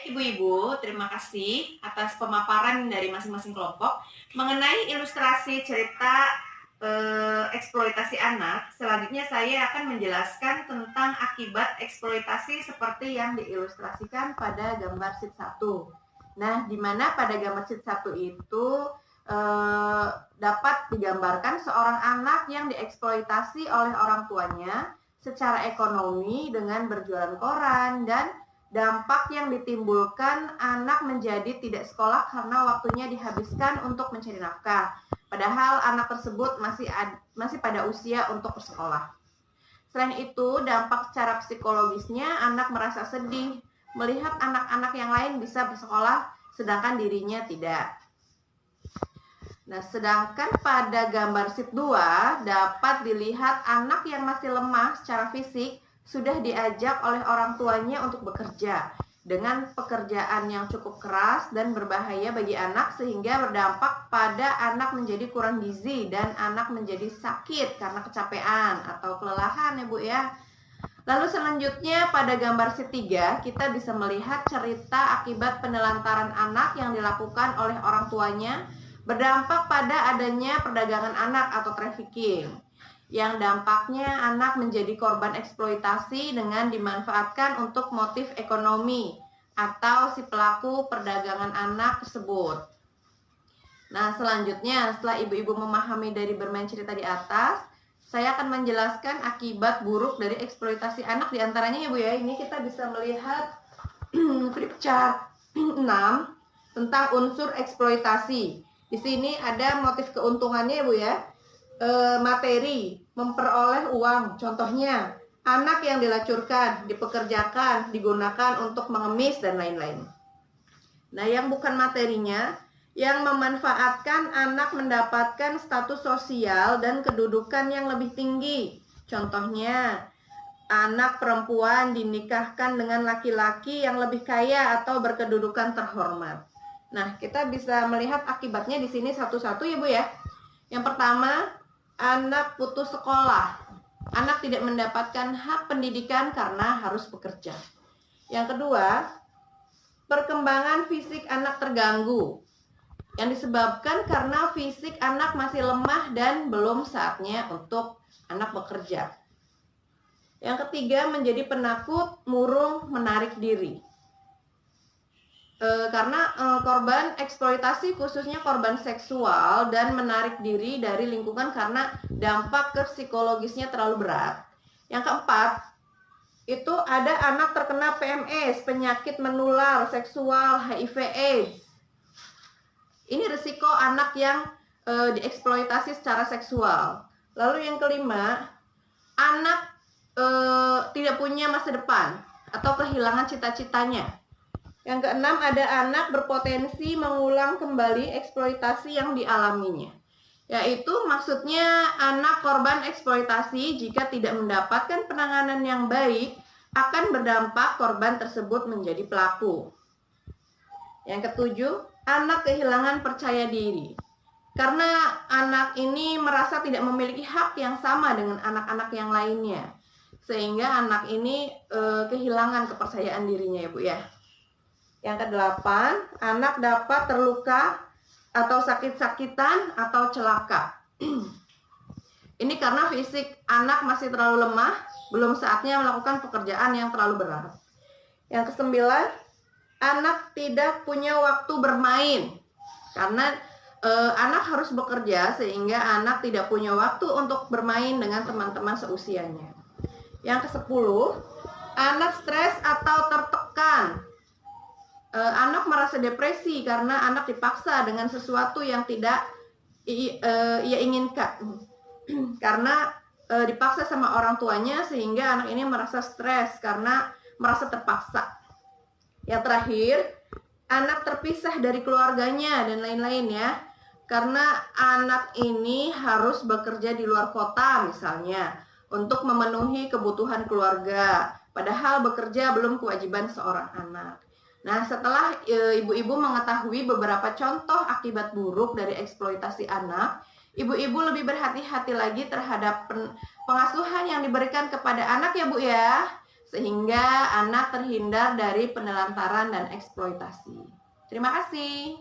Ibu-ibu, terima kasih atas pemaparan dari masing-masing kelompok mengenai ilustrasi cerita eksploitasi anak. Selanjutnya saya akan menjelaskan tentang akibat eksploitasi seperti yang diilustrasikan pada gambar sheet 1. Nah, di mana pada gambar sheet 1 itu dapat digambarkan seorang anak yang dieksploitasi oleh orang tuanya secara ekonomi dengan berjualan koran, dan dampak yang ditimbulkan anak menjadi tidak sekolah karena waktunya dihabiskan untuk mencari nafkah. Padahal anak tersebut masih pada usia untuk bersekolah. Selain itu, dampak secara psikologisnya, anak merasa sedih melihat anak-anak yang lain bisa bersekolah sedangkan dirinya tidak. Nah, sedangkan pada gambar sheet 2 dapat dilihat anak yang masih lemah secara fisik sudah diajak oleh orang tuanya untuk bekerja dengan pekerjaan yang cukup keras dan berbahaya bagi anak, sehingga berdampak pada anak menjadi kurang gizi dan anak menjadi sakit karena kecapean atau kelelahan ya Bu ya. Lalu selanjutnya pada gambar sheet 3 kita bisa melihat cerita akibat penelantaran anak yang dilakukan oleh orang tuanya berdampak pada adanya perdagangan anak atau trafficking, yang dampaknya anak menjadi korban eksploitasi dengan dimanfaatkan untuk motif ekonomi atau si pelaku perdagangan anak tersebut. Nah, selanjutnya setelah ibu-ibu memahami dari bermain cerita di atas, saya akan menjelaskan akibat buruk dari eksploitasi anak. Di antaranya ya Bu ya, ini kita bisa melihat flip chart 6 tentang unsur eksploitasi. Di sini ada motif keuntungannya ya Bu ya. Materi, memperoleh uang. Contohnya, anak yang dilacurkan, dipekerjakan, digunakan untuk mengemis dan lain-lain. Nah, yang bukan materinya, yang memanfaatkan anak mendapatkan status sosial dan kedudukan yang lebih tinggi. Contohnya, anak perempuan dinikahkan dengan laki-laki yang lebih kaya atau berkedudukan terhormat. Nah, kita bisa melihat akibatnya di sini satu-satu ya Bu ya. Yang pertama, anak putus sekolah. Anak tidak mendapatkan hak pendidikan karena harus bekerja. Yang kedua, perkembangan fisik anak terganggu, yang disebabkan karena fisik anak masih lemah dan belum saatnya untuk anak bekerja. Yang ketiga, menjadi penakut, murung, menarik diri. Karena korban eksploitasi khususnya korban seksual dan menarik diri dari lingkungan karena dampak ke psikologisnya terlalu berat. Yang keempat, itu ada anak terkena PMS, penyakit menular seksual, HIV/AIDS. Ini risiko anak yang dieksploitasi secara seksual. Lalu yang kelima, anak tidak punya masa depan atau kehilangan cita-citanya. Yang keenam, ada anak berpotensi mengulang kembali eksploitasi yang dialaminya. Yaitu maksudnya anak korban eksploitasi jika tidak mendapatkan penanganan yang baik akan berdampak korban tersebut menjadi pelaku. Yang ketujuh, anak kehilangan percaya diri. Karena anak ini merasa tidak memiliki hak yang sama dengan anak-anak yang lainnya. Sehingga anak ini kehilangan kepercayaan dirinya ya Bu ya. Yang kedelapan, anak dapat terluka atau sakit-sakitan atau celaka. Ini karena fisik anak masih terlalu lemah, belum saatnya melakukan pekerjaan yang terlalu berat. Yang kesembilan, anak tidak punya waktu bermain. Karena anak harus bekerja sehingga anak tidak punya waktu untuk bermain dengan teman-teman seusianya. Yang kesepuluh, anak stres atau tertekan. Anak merasa depresi karena anak dipaksa dengan sesuatu yang tidak ia inginkan. Karena dipaksa sama orang tuanya sehingga anak ini merasa stres karena merasa terpaksa. Yang terakhir, anak terpisah dari keluarganya dan lain-lain ya. Karena anak ini harus bekerja di luar kota misalnya untuk memenuhi kebutuhan keluarga. Padahal bekerja belum kewajiban seorang anak. Nah, setelah ibu-ibu mengetahui beberapa contoh akibat buruk dari eksploitasi anak, ibu-ibu lebih berhati-hati lagi terhadap pengasuhan yang diberikan kepada anak ya Bu ya. sehingga anak terhindar dari penelantaran dan eksploitasi. Terima kasih.